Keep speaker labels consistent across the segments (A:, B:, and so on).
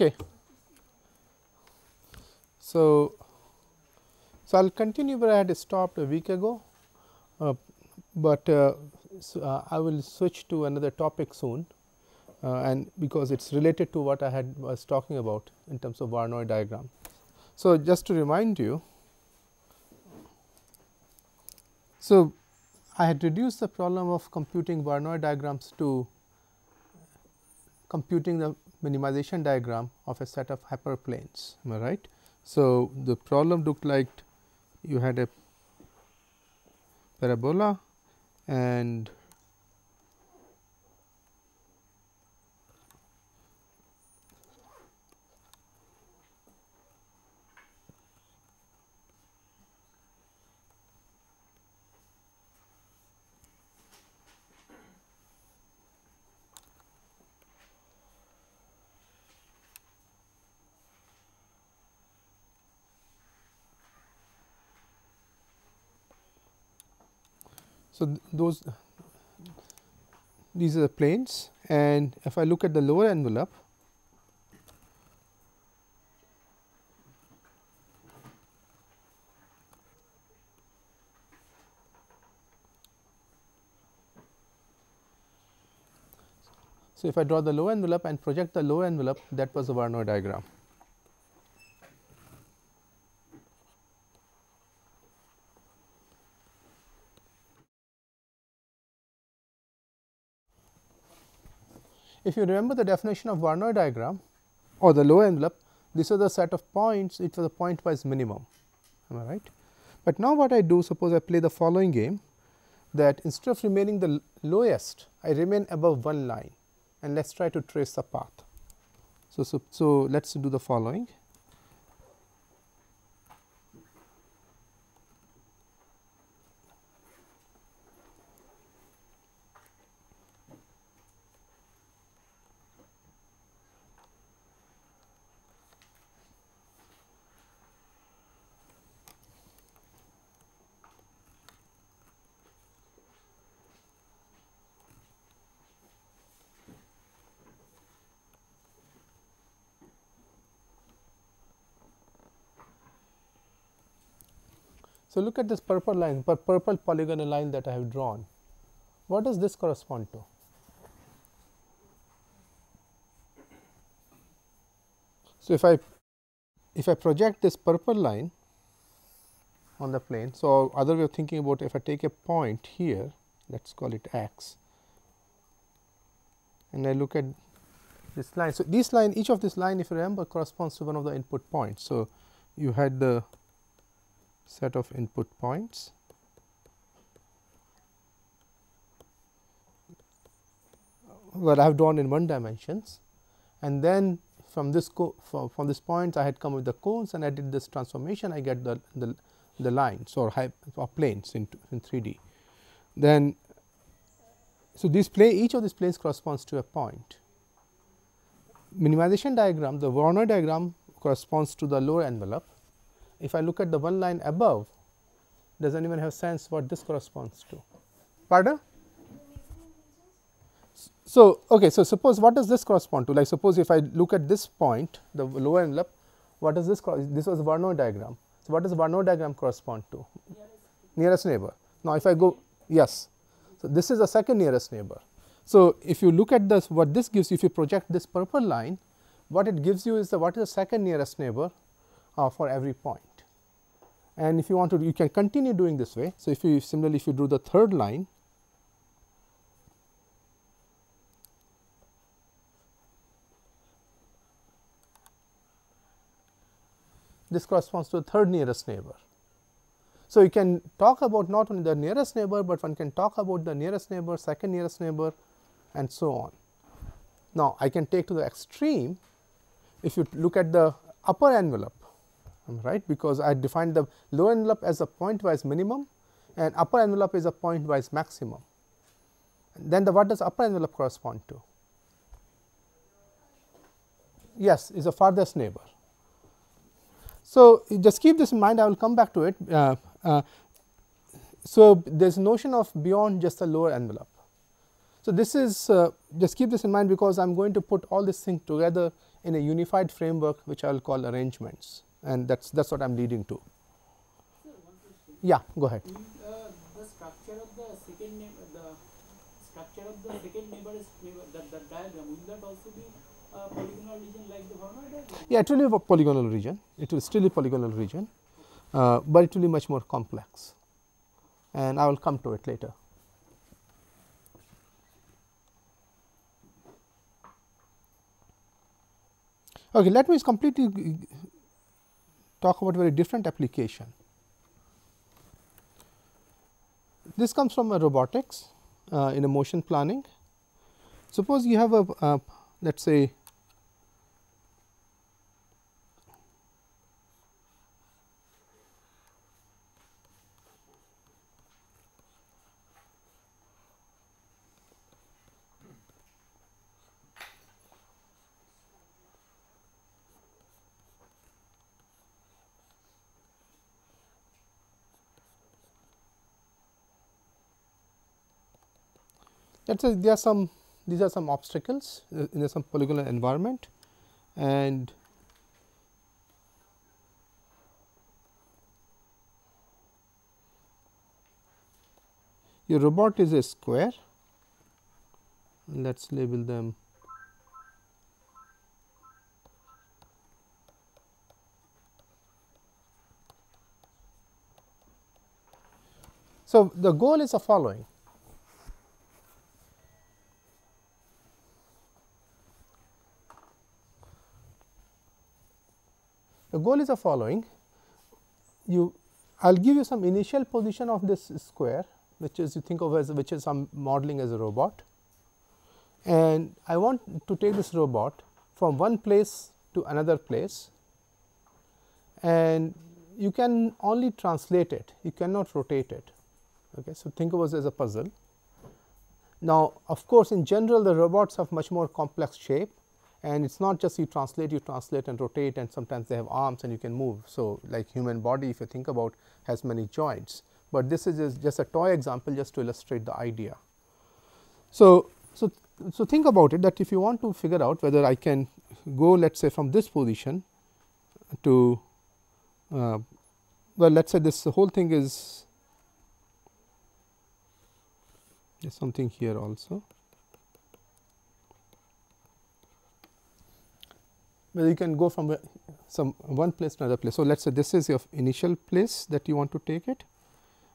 A: Okay. So I will continue where I had stopped a week ago, but I will switch to another topic soon, and because it is related to what I was talking about in terms of Voronoi diagram. So, just to remind you, so I had reduced the problem of computing Voronoi diagrams to computing the minimization diagram of a set of hyperplanes, am I right? So, the problem looked like you had a parabola and so these are the planes, and if I look at the lower envelope, so if I draw the lower envelope and project the lower envelope, that was the Voronoi diagram. If you remember the definition of Voronoi diagram or the lower envelope, this was a set of points, it was a pointwise minimum, am I right? But now what I do, suppose I play the following game, that instead of remaining the lowest, I remain above one line, and let us try to trace the path. So let us do the following. So, look at this purple line, purple polygonal line that I have drawn. What does this correspond to? So, if I project this purple line on the plane, so other way of thinking about, if I take a point here, let us call it x, and I look at this line. So, this line, each of this line, if you remember, corresponds to one of the input points. So, you had the set of input points, where I have drawn in one dimensions, and then from this from this point I had come with the cones, and I did this transformation, I get the lines or planes in 3D. Then, so each of these planes corresponds to a point. Minimization diagram, the Voronoi diagram corresponds to the lower envelope. If I look at the one line above, does anyone have sense what this corresponds to? Pardon? So, okay, so suppose what does this correspond to? Like suppose if I look at this point, the lower envelope, what does this this was a Voronoi diagram. So, what does the Voronoi diagram correspond to? Nearest neighbor. Now, if I go, yes. So, this is the second nearest neighbor. So, if you look at this, what this gives you, if you project this purple line, what it gives you is what is the second nearest neighbor for every point. And if you want to, you can continue doing this way. So, if you similarly, if you do the third line, this corresponds to the third nearest neighbor. So, you can talk about not only the nearest neighbor, but one can talk about the nearest neighbor, second nearest neighbor, and so on. Now, I can take to the extreme if you look at the upper envelope, right, because I defined the lower envelope as a pointwise minimum and upper envelope is a pointwise maximum. Then what does upper envelope correspond to? Yes, is the farthest neighbor. So, just keep this in mind, I will come back to it. So, there is notion of beyond just the lower envelope. So, this is just keep this in mind, because I am going to put all this thing together in a unified framework which I will call arrangements, and that's what I am leading to.
B: Sir, one question.
A: Yeah, go ahead.
B: The structure of the second neighbor, the diagram, will that also be a polygonal region like the Voronoi diagram?
A: Yeah, it will be a polygonal region. It will still be a polygonal region, but it will be much more complex, and I will come to it later. Okay, let me completely talk about a very different application. This comes from a robotics in a motion planning. Suppose you have a let us say there are some, these are some obstacles in some polygonal environment, and your robot is a square. Let us label them so the goal is the following. The goal is the following. I will give you some initial position of this square, which is you think of as which is some modeling as a robot, and I want to take this robot from one place to another place, and you can only translate it, you cannot rotate it. Okay, so think of it as a puzzle. Now, of course, in general the robots have much more complex shape, and it is not just you translate and rotate, and sometimes they have arms and you can move. So, like human body, if you think about, has many joints, but this is just a toy example just to illustrate the idea. So think about it, that if you want to figure out whether I can go, let us say, from this position to well, let us say this whole thing is something here also, whether you can go from one place to another place. So, let us say this is your initial place that you want to take it,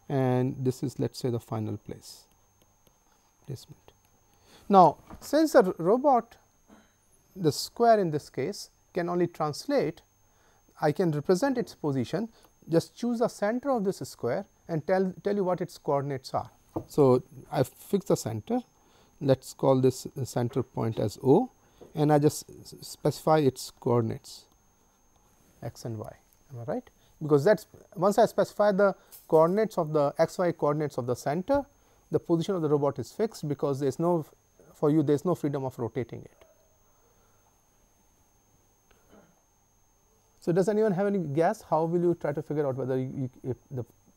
A: and this is, let us say, the final place placement. Now, since the robot, the square in this case, can only translate, I can represent its position, just choose the center of this square and tell you what its coordinates are. So, I fix the center, let us call this center point as O, and I just specify its coordinates x and y, am I right? Because that is, once I specify the coordinates of the x y coordinates of the center, the position of the robot is fixed, because there is no, for you there is no freedom of rotating it. So, does anyone have any guess how will you try to figure out whether if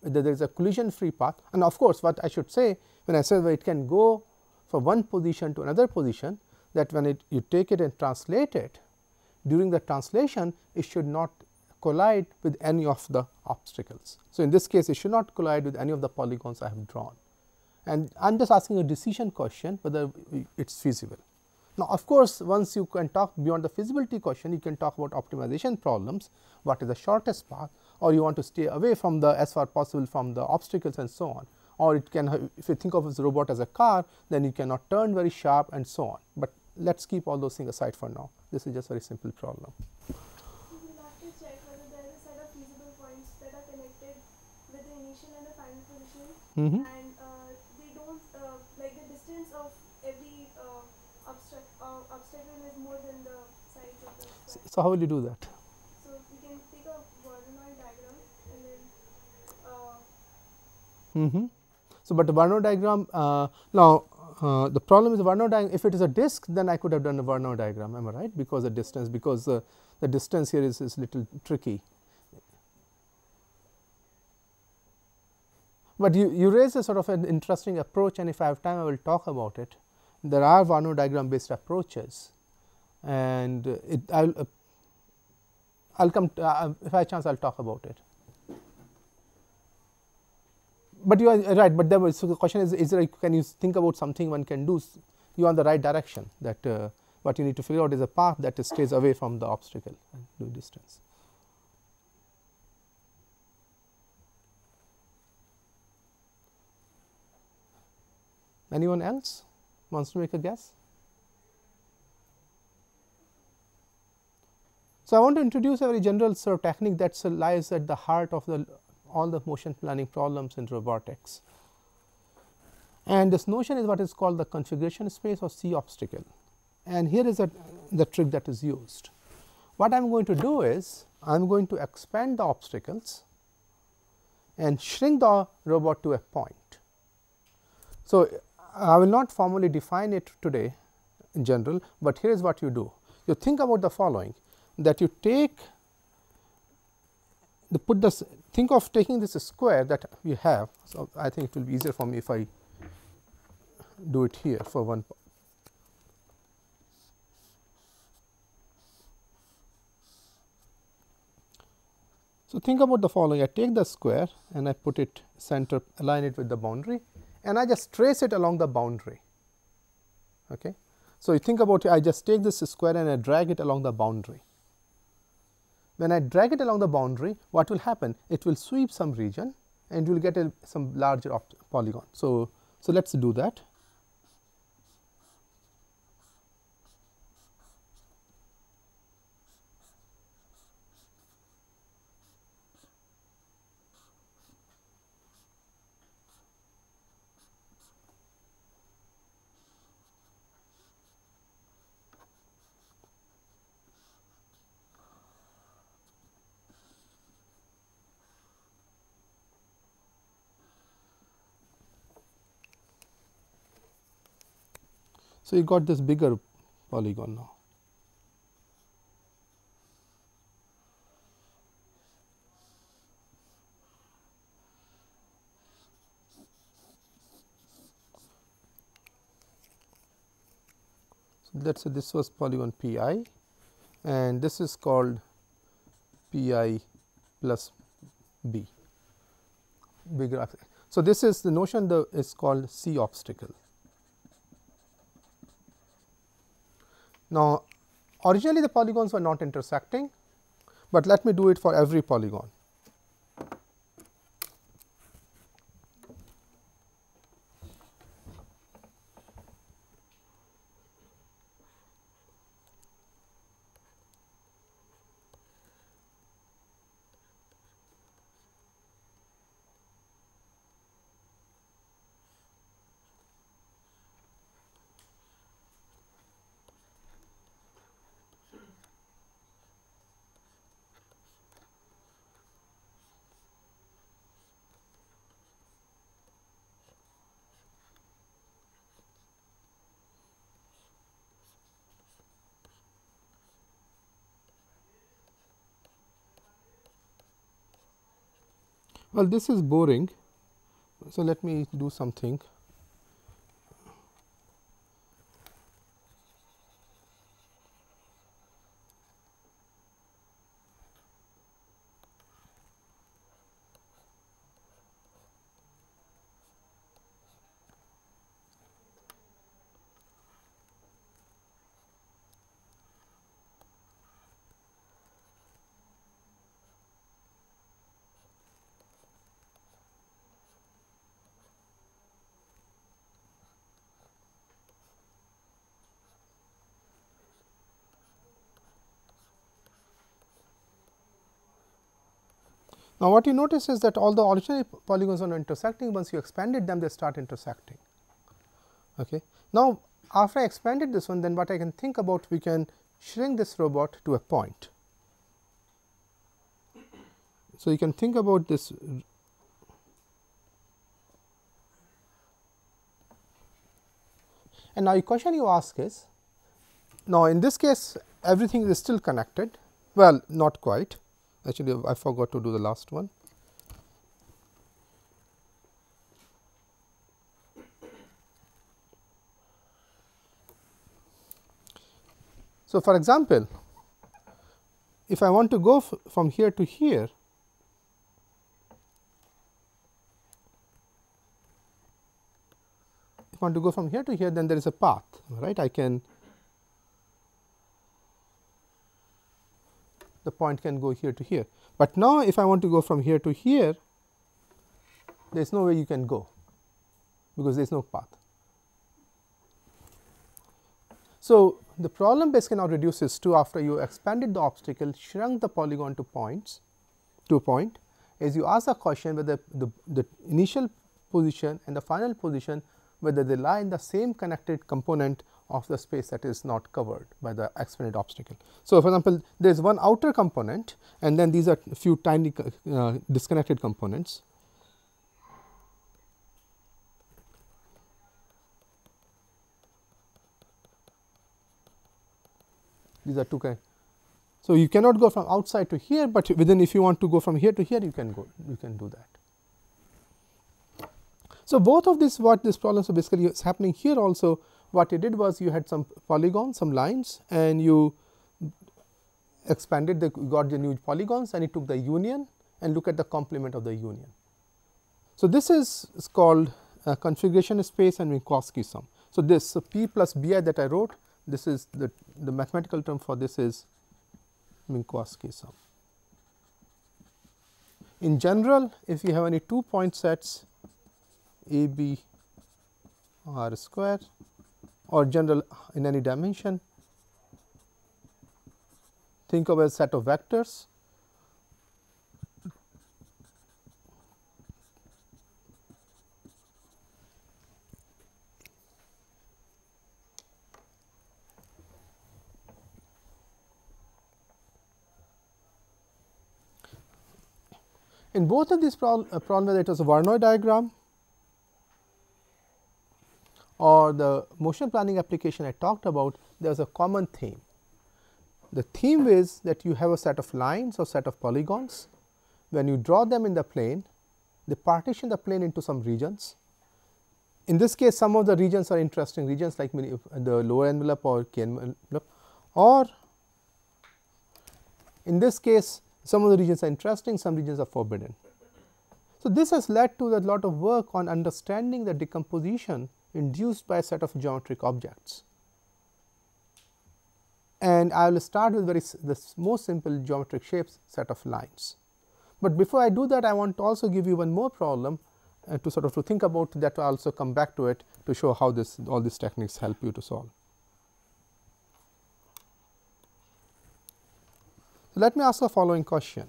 A: there is a collision free path? And of course, what I should say when I say that it can go from one position to another position, that when you take it and translate it, during the translation it should not collide with any of the obstacles. So, in this case it should not collide with any of the polygons I have drawn, and I am just asking a decision question whether it is feasible. Now, of course, once you can talk beyond the feasibility question, you can talk about optimization problems, what is the shortest path, or you want to stay away from the as far possible from the obstacles and so on, or it can, if you think of this robot as a car, then you cannot turn very sharp and so on, but let us keep all those things aside for now. This is just a very simple problem.
C: We will have to check whether there is a set of feasible points that are connected with the initial and the final position, and they do not like the distance of every obstacle is more than the size of the square.
A: So, how will you do that?
C: So, we can take a Voronoi diagram and then
A: So, but the Voronoi diagram now the problem is the Voronoi diagram, if it is a disk, then I could have done a Voronoi diagram, am I right, because the distance, because the distance here is little tricky. But you raise a sort of an interesting approach, and if I have time I will talk about it. There are Voronoi diagram based approaches, and I'll come to, if I have a chance I'll talk about it. But you are right, but there was, so the question is there, can you think about something one can do? You are on the right direction, that what you need to figure out is a path that stays away from the obstacle and do distance. Anyone else wants to make a guess? So, I want to introduce a very general sort of technique that lies at the heart of all the motion planning problems in robotics. And this notion is what is called the configuration space or C obstacle. And here is the trick that is used. What I am going to do is, I am going to expand the obstacles and shrink the robot to a point. So, I will not formally define it today in general, but here is what you do. You think about the following, that you take think of taking this square that we have. So, I think it will be easier for me if I do it here for one. So, think about the following, I take the square and I put it center, align it with the boundary, and I just trace it along the boundary. Okay. So, you think about it, I just take this square and I drag it along the boundary. When I drag it along the boundary, what will happen? It will sweep some region and you will get some larger polygon. So, let us do that. So, you got this bigger polygon now. So, let us say this was polygon Pi and this is called Pi plus B, bigger. So, this is the notion is called C obstacle. Now, originally the polygons were not intersecting, but let me do it for every polygon. Well, this is boring. So, let me do something. Now, what you notice is that although originally polygons are not intersecting, once you expanded them, they start intersecting. Okay. Now, after I expanded this one, then what I can think about, we can shrink this robot to a point. So, you can think about this. And now, the question you ask is, now in this case everything is still connected. Well, not quite. Actually, I forgot to do the last one. So, for example, if I want to go from here to here, if I want to go from here to here, then there is a path, right. I can, the point can go here to here, but now if I want to go from here to here, there is no way you can go, because there is no path. So, the problem basically now reduces to, after you expanded the obstacle, shrunk the polygon to points, to a point, is you ask a question whether the initial position and the final position, whether they lie in the same connected component of the space that is not covered by the expanded obstacle. So, for example, there is one outer component and then these are a few tiny disconnected components. These are two kind. So, you cannot go from outside to here, but within, if you want to go from here to here, you can go, you can do that. So, both of this, what this problem, so basically is happening here also, what you did was you had some polygons, some lines, and you expanded the, got the new polygons, and you took the union and look at the complement of the union. So, this is called configuration space and Minkowski sum. So, this P plus Bi that I wrote, this is the mathematical term for this is Minkowski sum. In general, if you have any 2 point sets A, B, R square, or general in any dimension, think of a set of vectors. In both of these problems, whether it was a Voronoi diagram or the motion planning application I talked about, there is a common theme. The theme is that you have a set of lines or set of polygons. When you draw them in the plane, they partition the plane into some regions. In this case, some of the regions are interesting regions like the lower envelope or K envelope, or in this case, some of the regions are interesting, some regions are forbidden. So, this has led to a lot of work on understanding the decomposition induced by a set of geometric objects. And I will start with the most simple geometric shapes, set of lines. But before I do that, I want to also give you one more problem to sort of to think about that. I also come back to it to show how all these techniques help you to solve. So, let me ask the following question.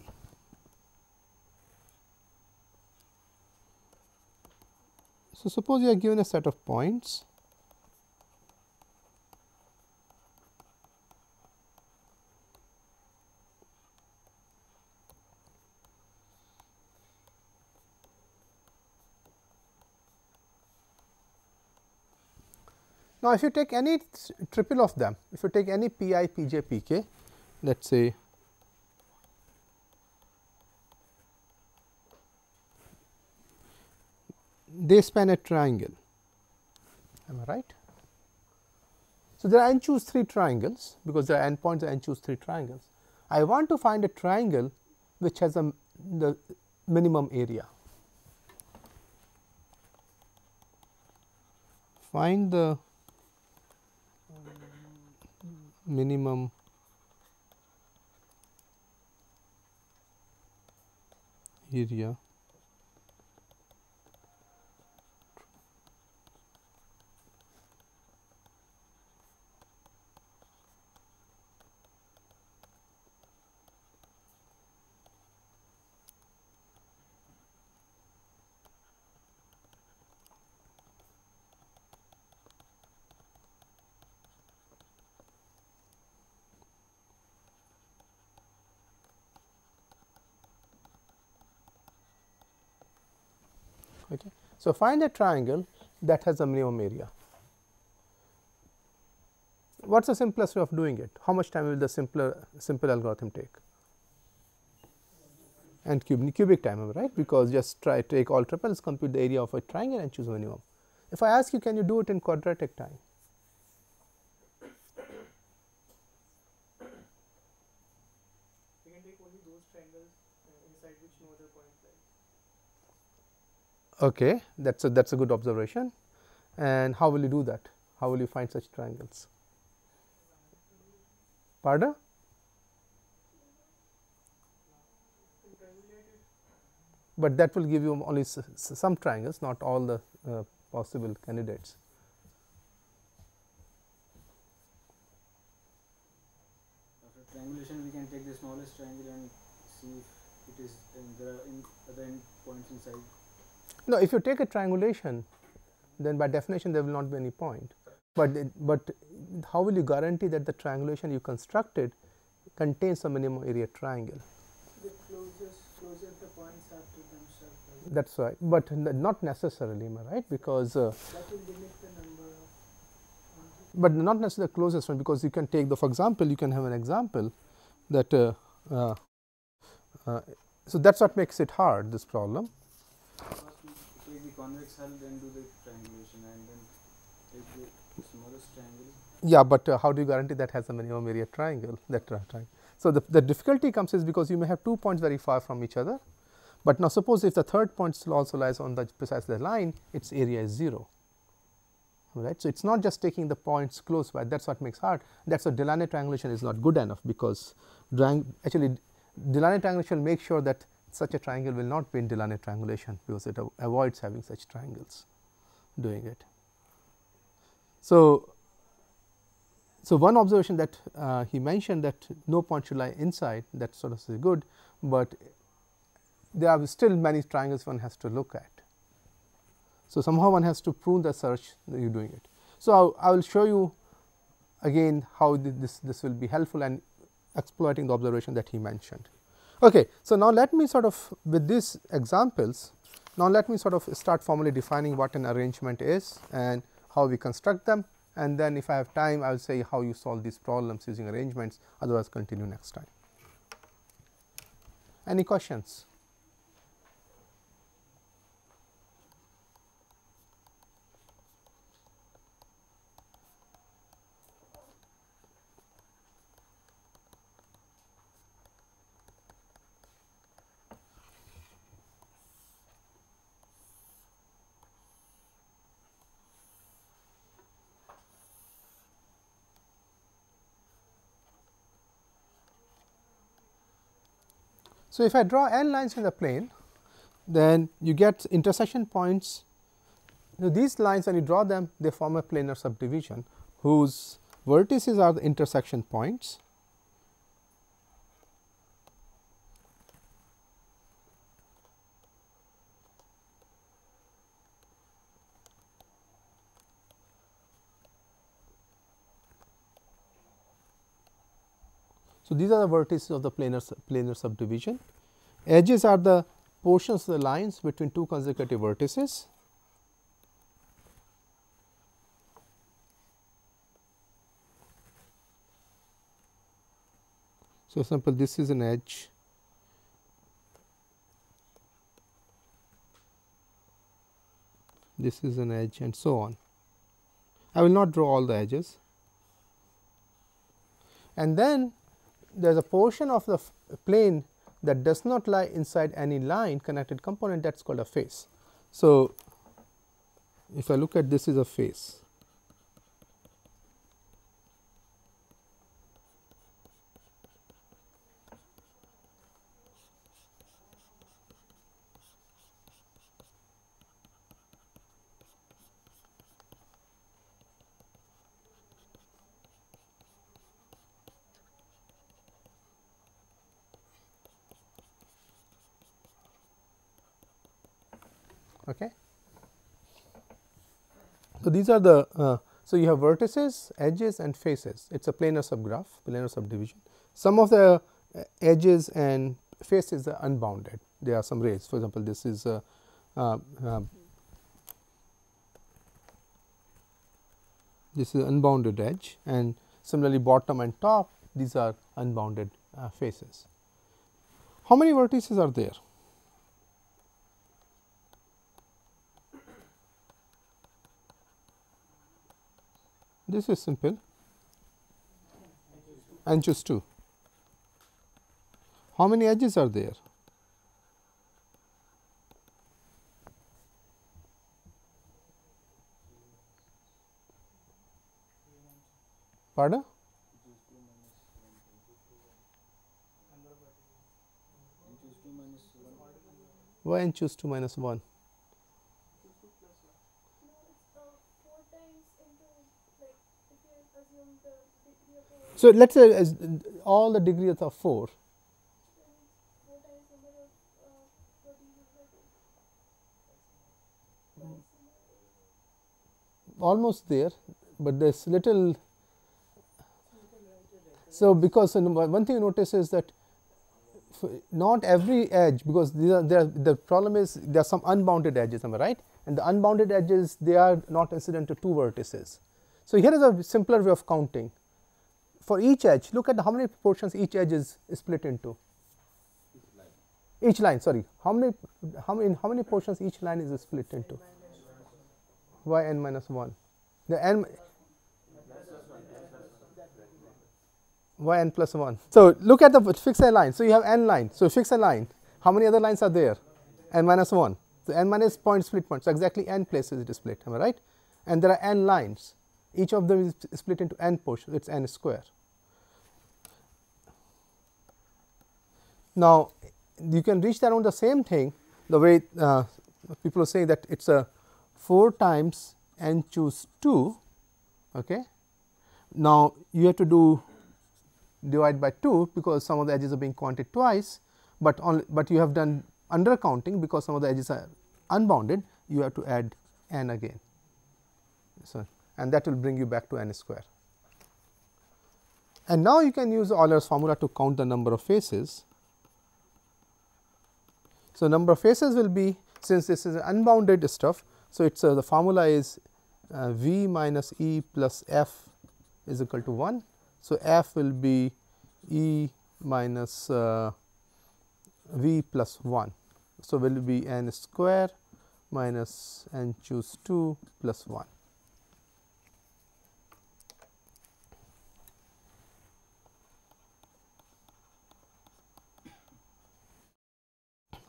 A: So, suppose you are given a set of points now. If you take any triple of them, if you take any Pi, Pj, Pk, let us say they span a triangle, am I right? So, there are n choose 3 triangles, because there are n points and n choose 3 triangles. I want to find a triangle which has the minimum area. Find the minimum area Okay. So, find a triangle that has a minimum area. What is the simplest way of doing it? How much time will the simple algorithm take? And cubic time, right? Because just take all triples, compute the area of a triangle and choose minimum. If I ask you, can you do it in quadratic time? Okay, that's a good observation. And how will you do that? How will you find such triangles? Pardon? But that will give you only some triangles, not all the possible candidates.
D: After triangulation, we can take the smallest triangle and see if it is there are other end points inside.
A: No, if you take a triangulation, then by definition there will not be any point. But how will you guarantee that the triangulation you constructed contains a minimum area triangle?
B: The closer the points are to themselves. Right?
A: That's right, but not necessarily, am I right? Because
B: That will limit the number of.
A: but not necessarily the closest one, because you can take the, for example, you can have an example that so that's what makes it hard, this problem.
D: First, we take the convex hull, then do the triangulation, and then take the smallest triangle.
A: Yeah, but how do you guarantee that has a minimum area triangle? So the difficulty comes is because you may have 2 points very far from each other, but now suppose if the third point still also lies on the precisely the line, its area is 0. Right. So it's not just taking the points close by. That's what makes hard. That's why Delaunay triangulation is not good enough, because actually Delaunay triangulation will make sure that such a triangle will not be in Delaunay triangulation, because it avoids having such triangles doing it. So one observation that he mentioned, that no point should lie inside, that sort of is good, but there are still many triangles one has to look at. So somehow one has to prune the search that you are doing it. So I will show you again how this will be helpful and exploiting the observation that he mentioned. Okay, so now let me sort of, with these examples, now let me sort of start formally defining what an arrangement is and how we construct them, and then if I have time I will say how you solve these problems using arrangements, otherwise continue next time. Any questions? So if I draw n lines in the plane, then you get intersection points. Now these lines, when you draw them, they form a planar subdivision whose vertices are the intersection points. So these are the vertices of the planar subdivision. Edges are the portions of the lines between two consecutive vertices. So, for example, this is an edge, this is an edge, and so on. I will not draw all the edges. And then there is a portion of the plane that does not lie inside any line connected component, that is called a face. So, if I look at this is a face. Okay. So, these are the so you have vertices, edges, and faces. It is a planar subgraph, planar subdivision. Some of the edges and faces are unbounded. There are some rays. For example, this is unbounded edge, and similarly bottom and top, these are unbounded faces. How many vertices are there? This is simple, and just 2. How many edges are there? Pardon? Why n choose 2 minus 1?
C: No, it's 4 times into, like, if you assume the degree of the
A: So, let us say as all the degrees are 4.
C: then it's 4 times number of proteins by 2. Twice number.
A: Almost there, but there's little. So, because one thing you notice is that not every edge, because the problem is there are some unbounded edges, am I right? And the unbounded edges, they are not incident to 2 vertices. So, here is a simpler way of counting. For each edge, look at how many portions each edge is split into. Each line, sorry, how many portions each line is split into? Y n minus 1. The n y n plus 1. So, look at the fix a line. So, you have n lines. So, fix a line. How many other lines are there? N minus 1. So, n minus point split point. So, exactly n places it is split. Am I right? And there are n lines. Each of them is split into n portions. It's n square. Now, you can reach around the same thing the way people are saying that it's a 4 times n choose 2. Okay. Now, you have to do divide by 2 because some of the edges are being counted twice, but you have done under counting because some of the edges are unbounded. You have to add n again. So, and that will bring you back to n square. And now, you can use Euler's formula to count the number of faces. So, number of faces will be, since this is unbounded stuff. So, it's the formula is v minus e plus f is equal to 1. So, f will be e minus v plus 1. So, will be n square minus n choose 2 plus 1.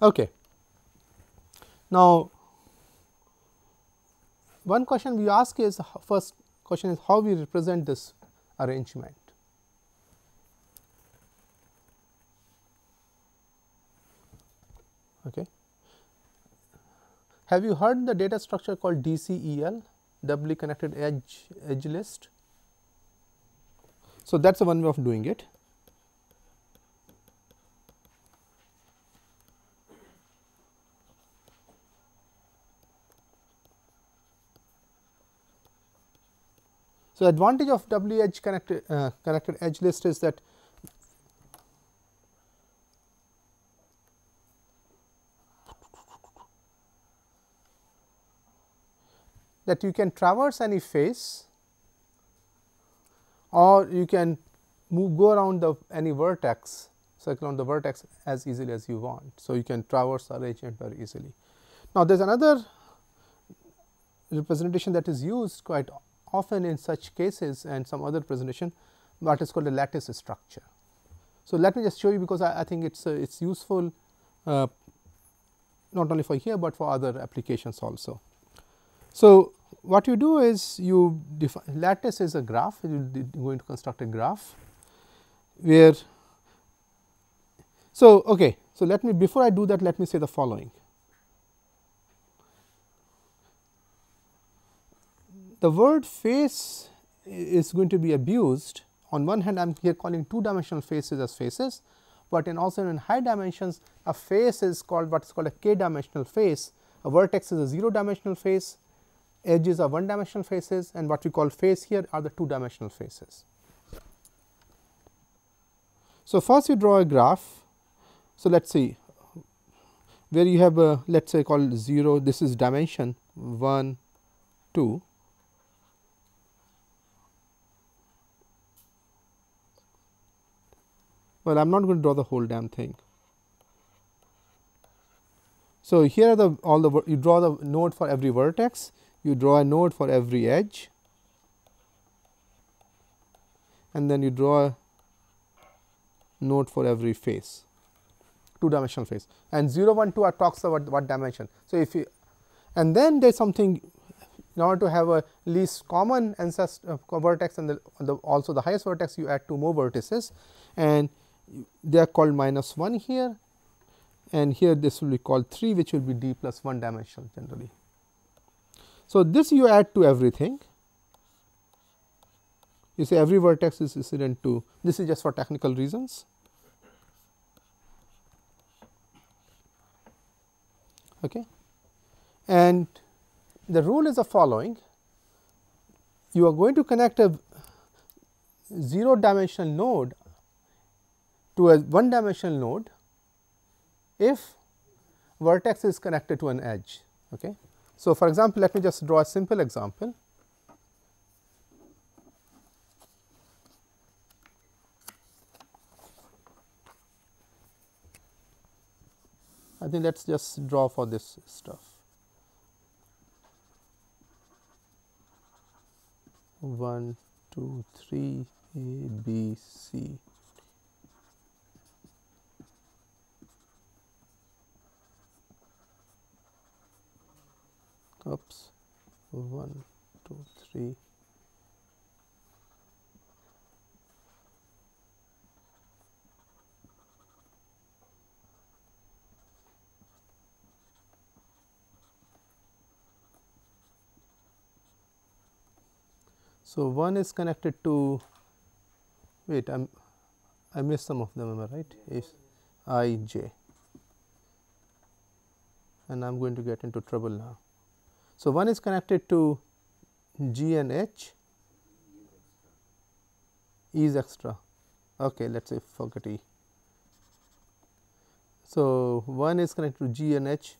A: Okay. Now, one question we ask is, first question is how we represent this arrangement. Okay. Have you heard the data structure called DCEL, doubly connected edge list? So, that is one way of doing it. So, advantage of doubly connected edge list is that you can traverse any face, or you can go around any vertex, circle on the vertex as easily as you want. So, you can traverse the arrangement very easily. Now, there is another representation that is used quite often in such cases and some other presentation, what is called a lattice structure. So, let me just show you, because I think it's useful not only for here, but for other applications also. So, what you do is you define lattice is a graph. You are going to construct a graph where. So, okay. So, let me, before I do that, let me say the following. The word face is going to be abused. On one hand, I am here calling 2-dimensional faces as faces, but also in high dimensions, a face is called what is called a k-dimensional face. A vertex is a 0-dimensional face, edges are 1-dimensional faces, and what we call face here are the 2-dimensional faces. So, first you draw a graph. So, let us see where you have a, let us say, called 0, this is dimension 1, 2. Well, I am not going to draw the whole damn thing. So, here are the you draw the node for every vertex, you draw a node for every edge, and then you draw a node for every face, 2-dimensional face, and 0, 1, 2 are talks about what dimension. So, if you, and then there is something In order to have a least common ancestor vertex and also the highest vertex, you add 2 more vertices, and they are called -1 here, and here this will be called 3, which will be d plus 1 dimensional generally. So, this you add to everything. You say every vertex is incident to, this is just for technical reasons. Okay. And the rule is the following: you are going to connect a 0 dimensional node to a 1 dimensional node if vertex is connected to an edge. Okay. So, for example, let me just draw a simple example. I think let us just draw for this stuff. 1, 2, 3, A, B, C. Oops, 1, 2, 3. So, 1 is connected to, wait, I missed some of them, am I right? Is I, J, and I am going to get into trouble now. So, 1 is connected to G and H, E is extra, okay, let us say forget E. So, 1 is connected to G and H.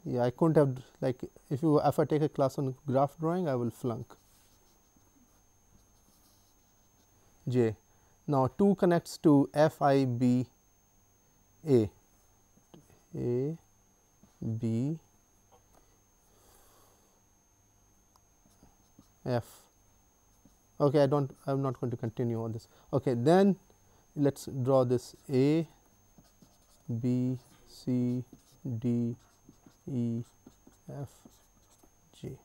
A: Yeah, I couldn't have, like, if I take a class on graph drawing, I will flunk. J. Now, 2 connects to F, I, B, A, B, F. Okay, I am not going to continue on this. Okay, then let us draw this A, B, C, D, E, F, G.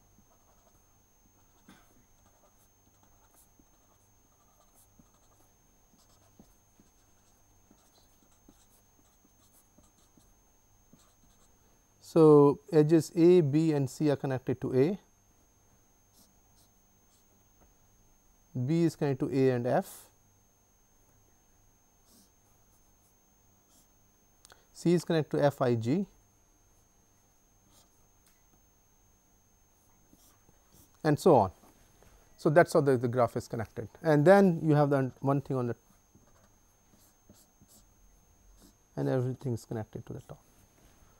A: So, edges A, B and C are connected to A, B is connected to A and F, C is connected to F, I, G, and so on. So, that is how the graph is connected, and then you have the one thing on the, and everything is connected to the top.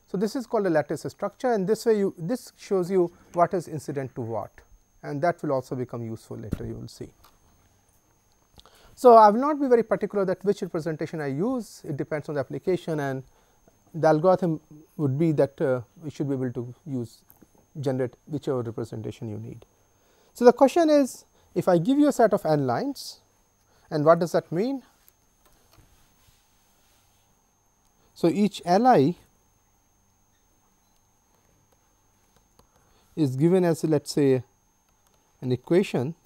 A: So, this is called a lattice structure, and this way this shows you what is incident to what, and that will also become useful later, you will see. So, I will not be very particular that which representation I use, it depends on the application, and the algorithm would be that we should be able to generate whichever representation you need. So, the question is, if I give you a set of n lines, and what does that mean? So, each Li is given as, let us say, an equation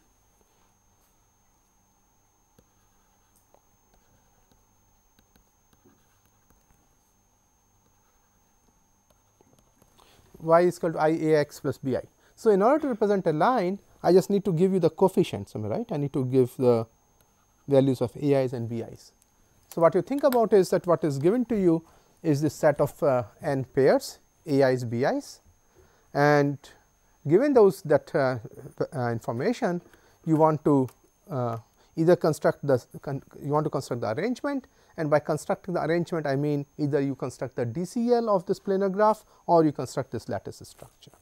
A: y is equal to I A x plus B I. So, in order to represent a line, I just need to give you the coefficients, am I right? I need to give the values of A i's and B i's. So, what you think about is that what is given to you is this set of n pairs A i's, B i's, and given those that information, you want to either construct the arrangement, and by constructing the arrangement I mean either you construct the DCL of this planar graph or you construct this lattice structure.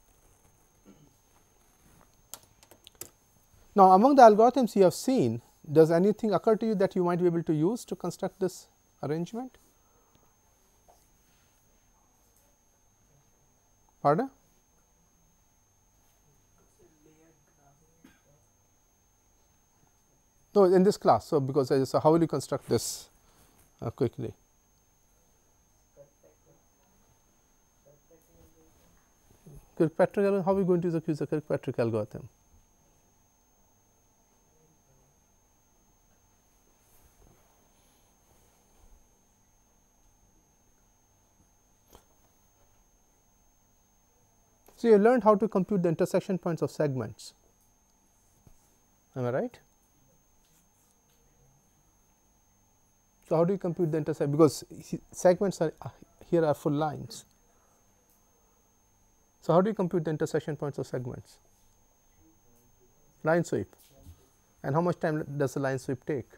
A: Now, among the algorithms you have seen, does anything occur to you that you might be able to use to construct this arrangement? Pardon? No, in this class. So, because so how will you construct this quickly? Kirkpatrick algorithm, how are we going to use the Kirkpatrick algorithm? So, you learned how to compute the intersection points of segments, am I right? So, how do you compute the intersection, because segments are here are full lines. So, how do you compute the intersection points of segments? Line sweep. And how much time does the line sweep take?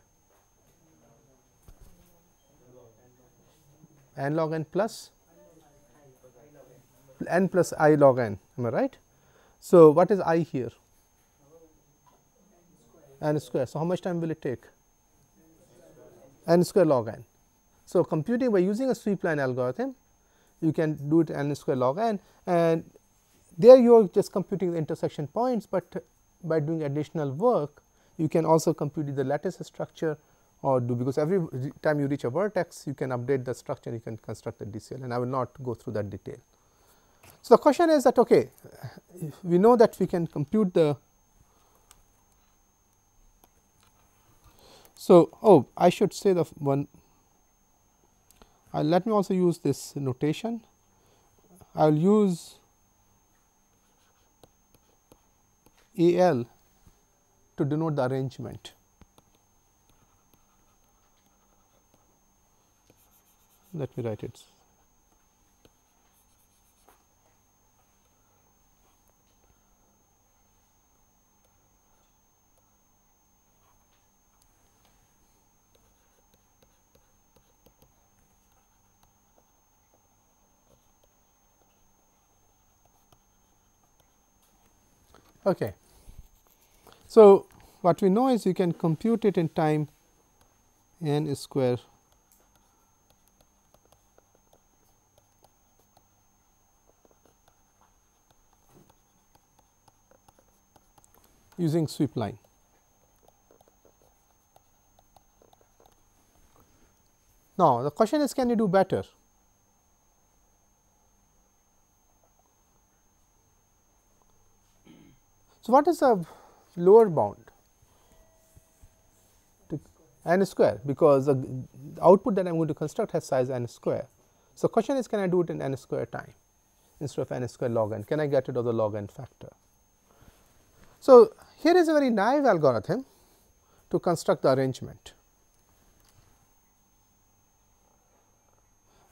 A: N log n plus n plus I log n, am I right? So, what is I here? N square. So, how much time will it take? N square log n. So, computing by using a sweep line algorithm, you can do it n square log n, and there you are just computing the intersection points, but by doing additional work you can also compute the lattice structure, or do, because every time you reach a vertex you can update the structure, you can construct the DCL, and I will not go through that detail. So, the question is that okay, we know that we can compute the. So, oh, I should say the one, let me also use this notation. I will use AL to denote the arrangement. Let me write it. Okay. So, what we know is you can compute it in time n square using sweep line. Now, the question is, can you do better? So, what is the lower bound? To n square, because the output that I am going to construct has size n square. So, question is, can I do it in n square time instead of n square log n? Can I get rid of the log n factor? So, here is a very naive algorithm to construct the arrangement.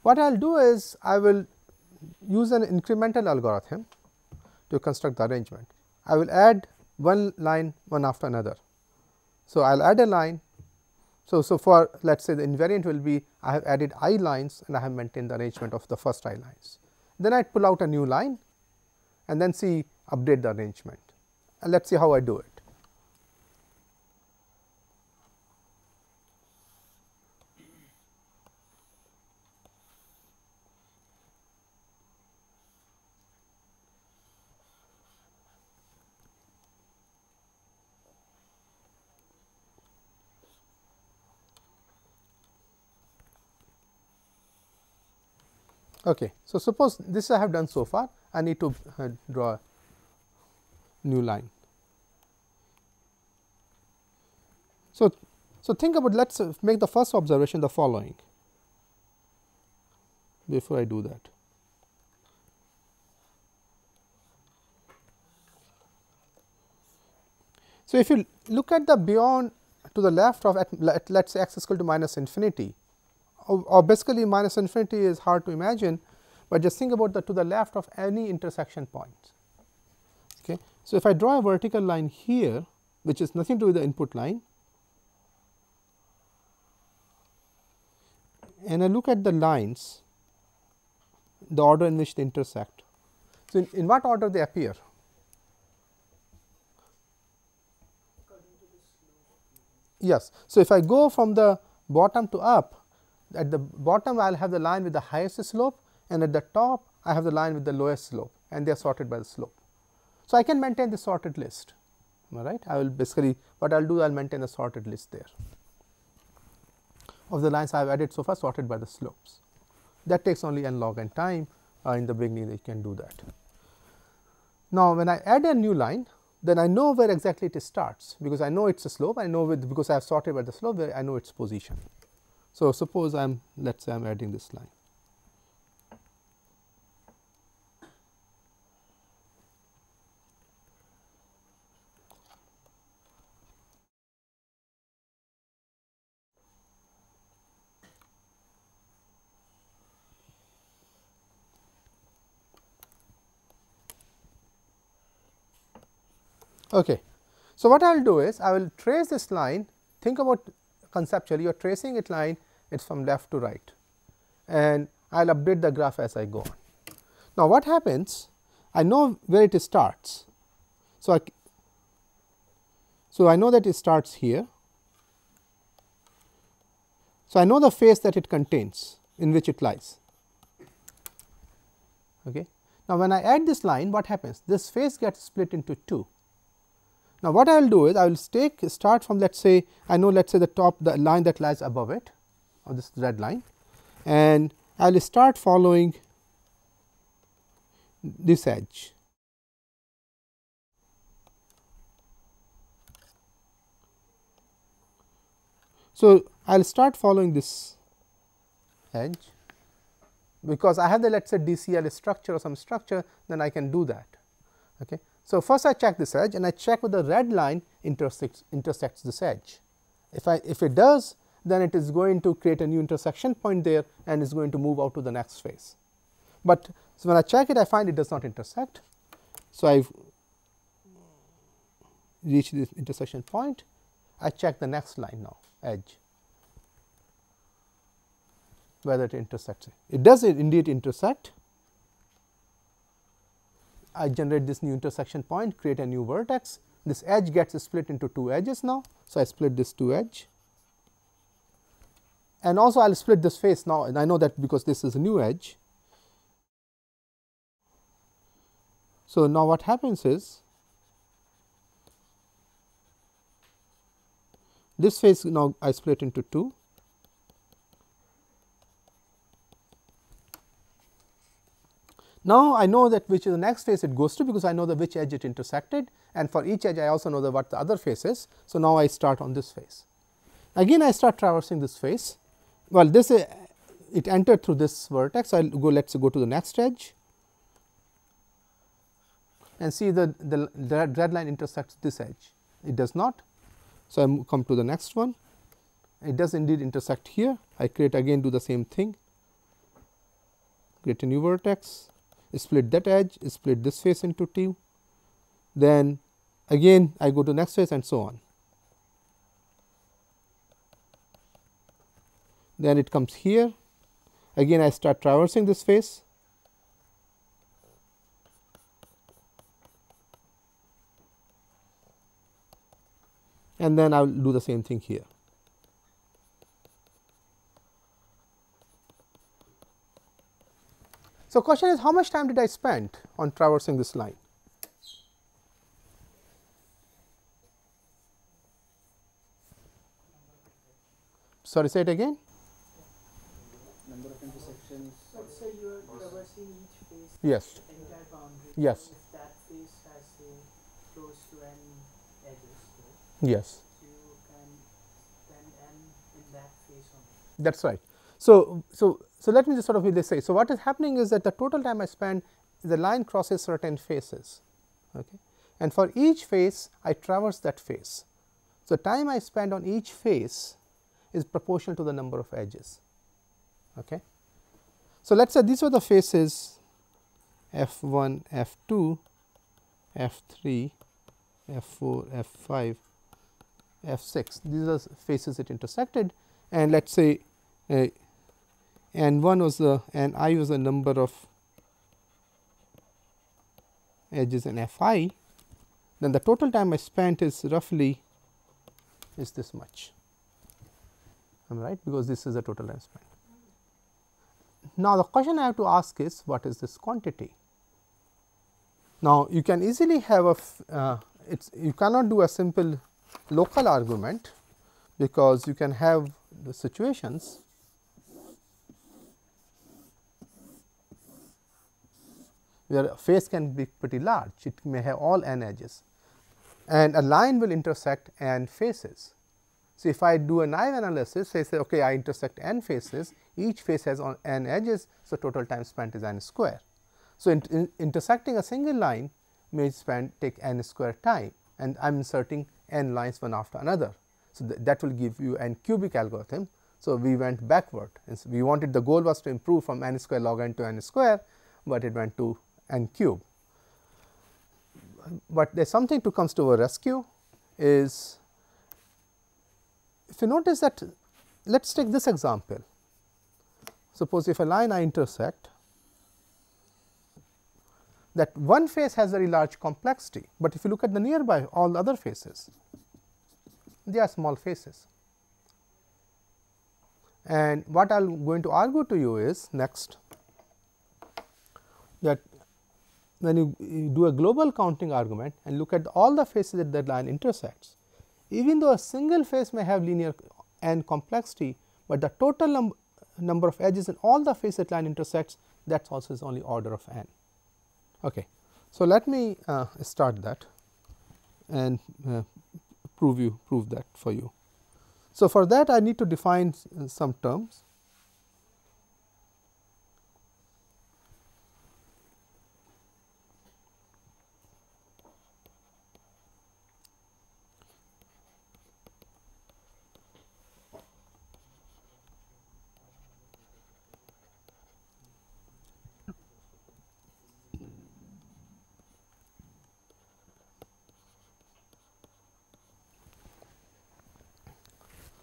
A: What I will do is, I will use an incremental algorithm to construct the arrangement. I will add one line one after another. So, I will add a line. So, for let us say the invariant will be, I have added I lines and I have maintained the arrangement of the first I lines. Then I pull out a new line and then see update the arrangement, and let us see how I do it. Okay. So, suppose this I have done so far, I need to draw a new line. So, think about, let us make the first observation the following before I do that. So, if you look at the beyond to the left of let us say x is equal to minus infinity, or basically minus infinity is hard to imagine, but just think about the to the left of any intersection point. Okay. So, if I draw a vertical line here, which is nothing to do with the input line, and I look at the lines, the order in which they intersect. So, in what order they appear? Yes. So, if I go from the bottom to up, at the bottom I will have the line with the highest slope, and at the top I have the line with the lowest slope, and they are sorted by the slope. So, I can maintain the sorted list, all right. I will basically what I will do, I will maintain a sorted list there of the lines I have added so far sorted by the slopes. That takes only n log n time, in the beginning you can do that. Now, when I add a new line, then I know where exactly it starts, because I know it is a slope, I know because I have sorted by the slope, where I know its position. So, suppose I am, let us say I am adding this line. Okay. So, what I will do is I will trace this line, think about conceptually you are tracing it line, it is from left to right, and I will update the graph as I go on. Now, what happens, I know where it starts. So, I know that it starts here. So, I know the face that it contains in which it lies. Okay. Now, when I add this line, what happens? This face gets split into two. Now, what I will do is I will start from, let us say, I know, let us say the line that lies above it, or this red line, and I will start following this edge. So, I will start following this edge, because I have the, let us say, DCL structure or some structure, then I can do that. Okay. So, first I check this edge and I check whether the red line intersects this edge. If it does, then it is going to create a new intersection point there and is going to move out to the next face. But so when I check it, I find it does not intersect. So, I reach this intersection point, I check the next line now, edge, whether it intersects. It does indeed intersect. I generate this new intersection point, create a new vertex. This edge gets split into two edges now. So, I split this two edge, and also I will split this face now, and I know that because this is a new edge. So, now what happens is this face now I split into two. Now, I know that which is the next face it goes to, because I know the which edge it intersected, and for each edge I also know what the other face is. So, now I start on this face. Again I start traversing this face. Well, this it entered through this vertex. I will go, let us go to the next edge and see the red line intersects this edge. It does not. So, I come to the next one. It does indeed intersect here. I create again, do the same thing, create a new vertex, split that edge, split this face into two, then again I go to next face and so on. Then it comes here, again I start traversing this face, and then I will do the same thing here. So, question is, how much time did I spend on traversing this line? Sorry, say it again.
D: Number of intersections.
B: Let's say you are traversing each face.
A: Yes.
B: Entire boundary.
A: Yes.
B: If that face has close to n edges,
A: Yes.
B: you can spend n in that face only.
A: That is right. So, let me just sort of say. So, what is happening is that the total time I spend, the line crosses certain faces, okay, and for each face I traverse that face. So, time I spend on each face is proportional to the number of edges. Okay. So, let us say these were the faces F1, F2, F3, F4, F5, F6. These are faces it intersected, and let us say N1 was the Ni was the number of edges in Fi, then the total time I spent is roughly is this much. Am I right? Because this is the total time spent. Now, the question I have to ask is, what is this quantity? Now, you can easily have a you cannot do a simple local argument, because you can have the situations where a face can be pretty large, it may have all n edges, and a line will intersect n faces. So, if I do a naive analysis, say okay, I intersect n faces, each face has on n edges, so total time spent is n square. So, intersecting a single line may take n square time, and I am inserting n lines one after another. So, that will give you n cubic algorithm. So, we went backward, and so we wanted, the goal was to improve from n square log n to n square, but it went to n cube. But there is something to comes to our rescue is, if you notice that, let us take this example. Suppose if a line I intersect, that one face has very large complexity, but if you look at the nearby all the other faces, they are small faces. And what I am going to argue to you is next, that when you do a global counting argument and look at all the faces that the line intersects, even though a single face may have linear n complexity, but the total number of edges in all the faces that line intersects, that also is only order of n. Okay. So, let me start that and prove that for you. So, for that I need to define some terms.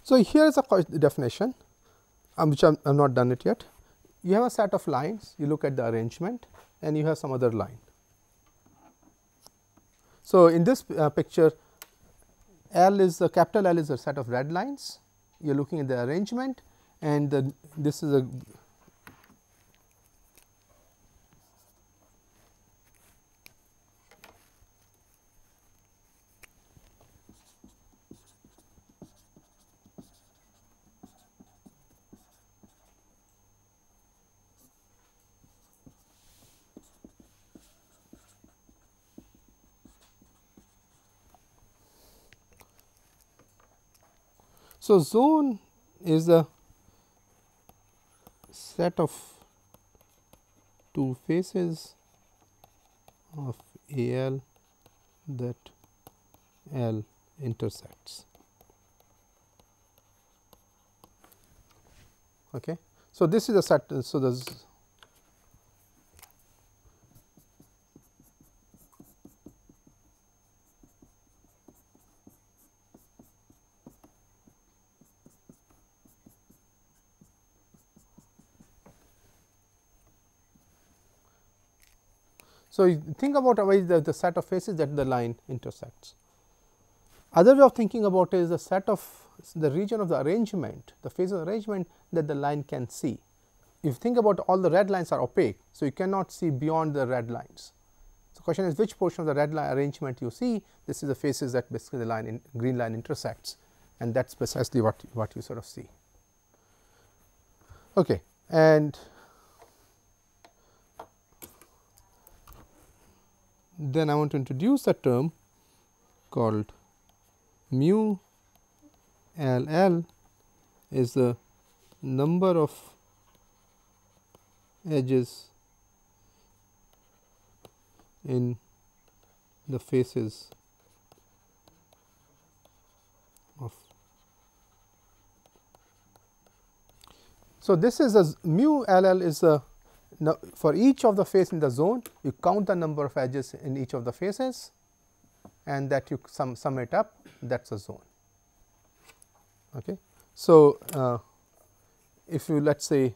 A: So, here is a definition, which I have not done it yet. You have a set of lines, you look at the arrangement, and you have some other line. So, in this picture, L is a capital L is a set of red lines, you are looking at the arrangement, and this is a So, zone is a set of two faces of A L that L intersects. Okay. So, this is a set. So, the So, you think about the set of faces that the line intersects. Other way of thinking about it is the set of the region of the arrangement, the phase of arrangement that the line can see. If you think about all the red lines are opaque, so you cannot see beyond the red lines. So, the question is which portion of the red line arrangement you see. This is the faces that basically the line green line intersects, and that is precisely what you sort of see. Okay. And then I want to introduce a term called mu L L is the number of edges in the faces of. So, this is a mu L L is a for each of the face in the zone, you count the number of edges in each of the faces, and that you sum it up, that is a zone. Okay. So, if you let us say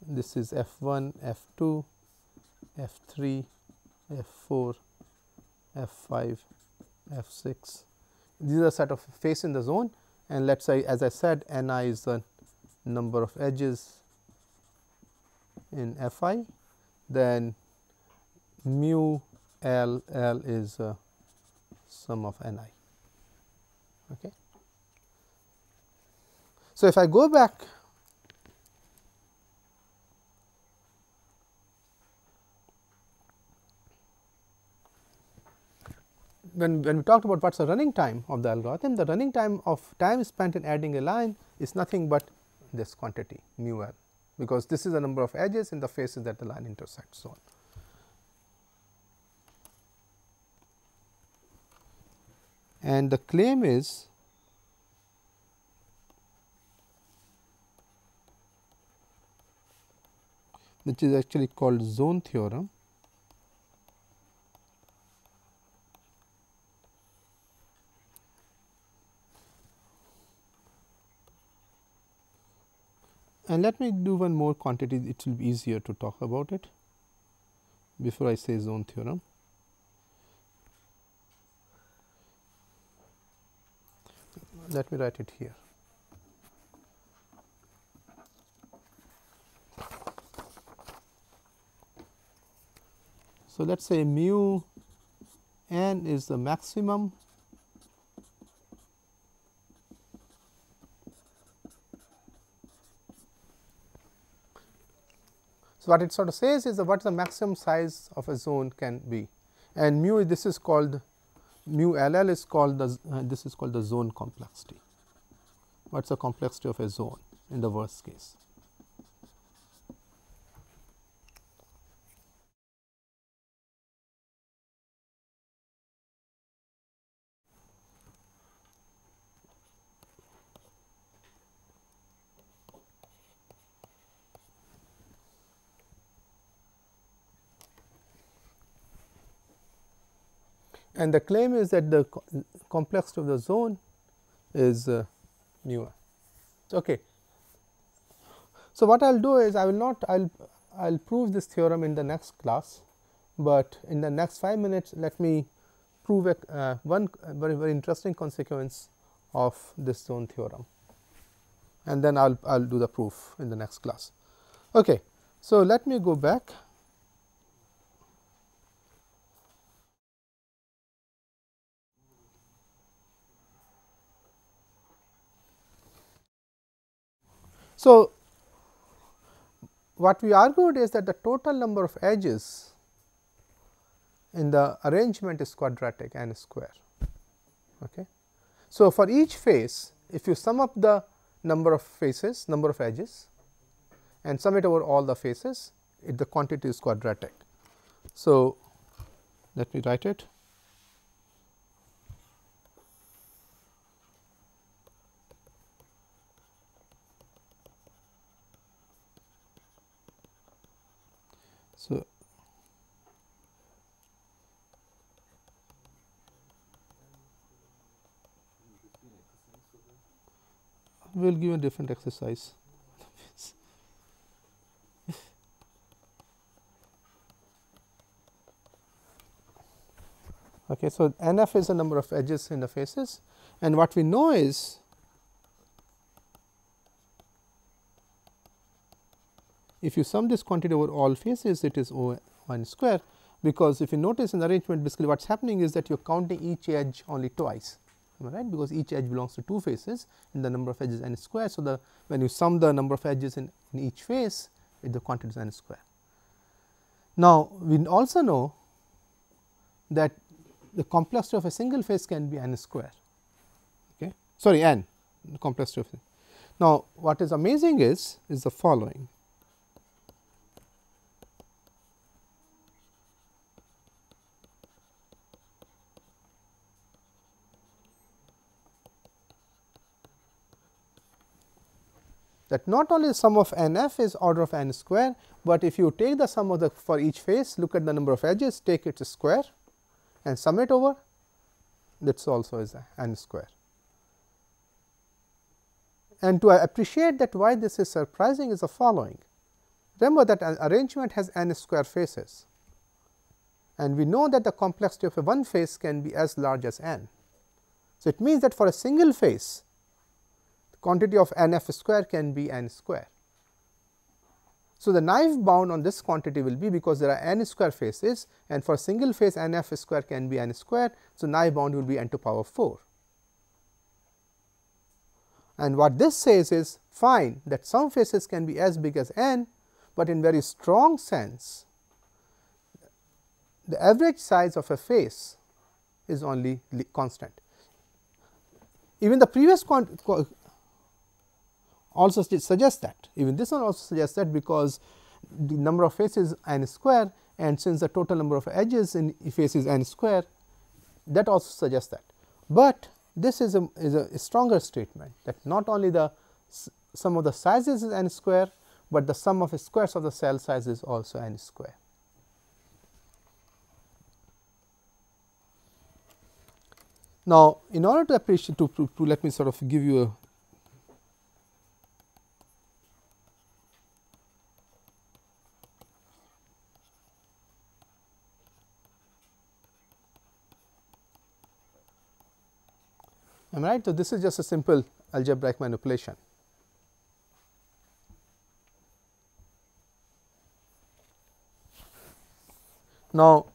A: this is F1, F2, F3, F4, F5, F6, these are a set of face in the zone, and let us say, as I said, Ni is the number of edges in Fi, then mu L L is sum of Ni. Okay. So, if I go back when we talked about what is the running time of the algorithm, the running time of time spent in adding a line is nothing but this quantity mu l, because this is the number of edges in the faces that the line intersects, so on. And the claim is which is actually called zone theorem. And let me do one more quantity, it will be easier to talk about it before I say zone theorem. Let me write it here. So, let us say mu n is the maximum So, what it sort of says is that what the maximum size of a zone can be, and mu this is called mu LL is called the this is called the zone complexity. What is the complexity of a zone in the worst case? And the claim is that the complexity of the zone is mu. Okay. So, what I will do is I will not I will prove this theorem in the next class, but in the next 5 minutes let me prove one very interesting consequence of this zone theorem, and then I will do the proof in the next class. Okay. So, let me go back. So, what we argued is that the total number of edges in the arrangement is quadratic n square. Okay. So, for each face, if you sum up the number of faces, number of edges, and sum it over all the faces, the quantity is quadratic. So, let me write it. So, we will give a different exercise. Okay, so, NF is the number of edges in the faces, and what we know is if you sum this quantity over all faces, it is O n square, because if you notice in the arrangement, basically what is happening is that you are counting each edge only twice, right, because each edge belongs to two faces and the number of edges n square. So, when you sum the number of edges in each face, the quantity is n square. Now, we also know that the complexity of a single face can be n square, okay, sorry n, the complexity of it. Now, what is amazing is the following. That not only the sum of NF is order of n square, but if you take the sum of the for each face, look at the number of edges, take its square and sum it over, that also is n square. And to appreciate that why this is surprising is the following. Remember that an arrangement has n square faces, and we know that the complexity of a one face can be as large as n. So, it means that for a single face, quantity of NF square can be n square. So, the naive bound on this quantity will be, because there are n square faces, and for a single face NF square can be n square. So, naive bound will be n to power 4. And what this says is fine that some faces can be as big as n, but in very strong sense the average size of a face is only constant. Even the previous also suggests that, even this one also suggests that, because the number of faces n square, and since the total number of edges in face is n square, that also suggests that. But this is a stronger statement, that not only the sum of the sizes is n square, but the sum of the squares of the cell size is also n square. Now, in order to appreciate, to let me sort of give you a am I right? So, this is just a simple algebraic manipulation. Now,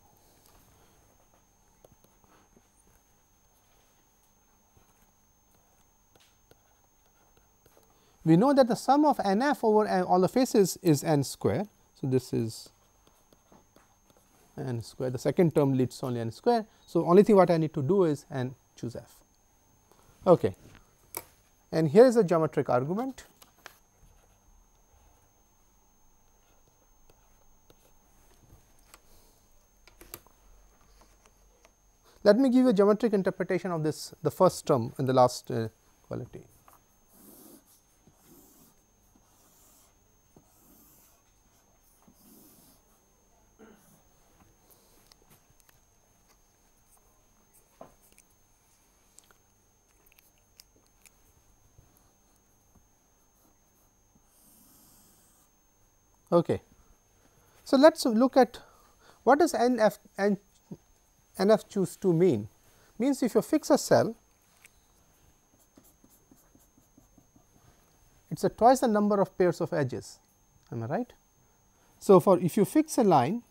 A: we know that the sum of n f over all the faces is n square. So, this is n square, the second term leads to only n square. So, only thing what I need to do is and choose f. Okay. And here is a geometric argument. Let me give you a geometric interpretation of this, the first term in the last quality. Okay. So, let us look at what does NF choose to mean. Means if you fix a cell, it is twice the number of pairs of edges, am I right? So, for if you fix a line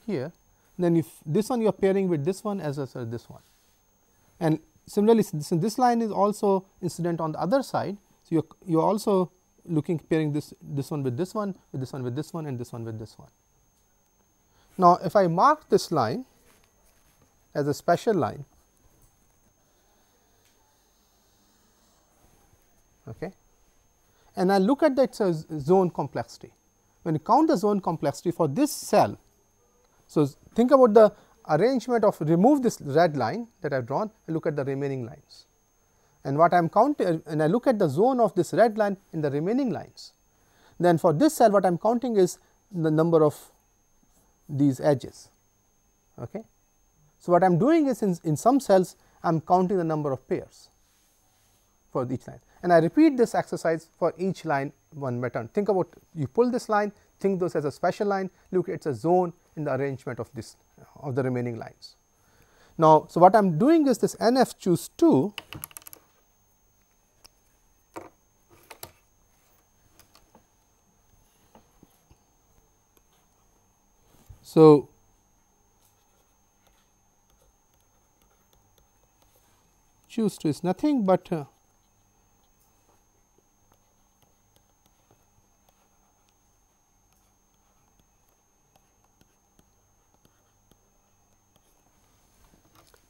A: here, then if this one you are pairing with this one as well as this one, and similarly since this line is also incident on the other side. So, you are also looking pairing this one with this one, with this one with this one, and this one with this one. Now, if I mark this line as a special line, okay, and I look at that zone complexity. When you count the zone complexity for this cell, so think about the arrangement of remove this red line that I have drawn and look at the remaining lines. And what I am counting, and I look at the zone of this red line in the remaining lines, then for this cell what I am counting is the number of these edges. Okay. So, what I am doing is in some cells I am counting the number of pairs for each line, and I repeat this exercise for each line one by turn. Think about, you pull this line, think this as a special line, look it is a zone in the arrangement of this of the remaining lines. Now, so what I am doing is this NF choose 2 . So, choose 2 is nothing but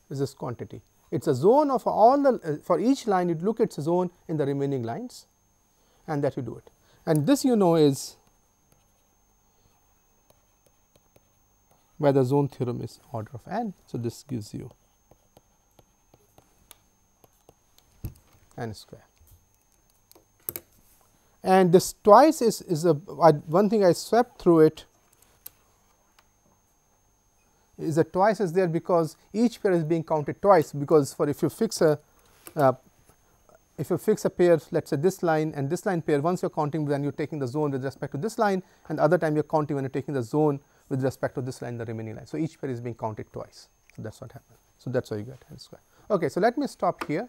A: is this quantity. It is a zone of all the for each line you look at a zone in the remaining lines, and that you do it. And this you know is where the zone theorem is order of n. So, this gives you n square, and this twice is a one thing I swept through it is that twice is there because each pair is being counted twice, because for if you fix a pair, let us say this line and this line pair, once you are counting, then you are taking the zone with respect to this line, and the other time you are counting when you are taking the zone with respect to this line, the remaining line. So, each pair is being counted twice. So, that is what happens. So, that is how you get n square. Okay, so, let me stop here.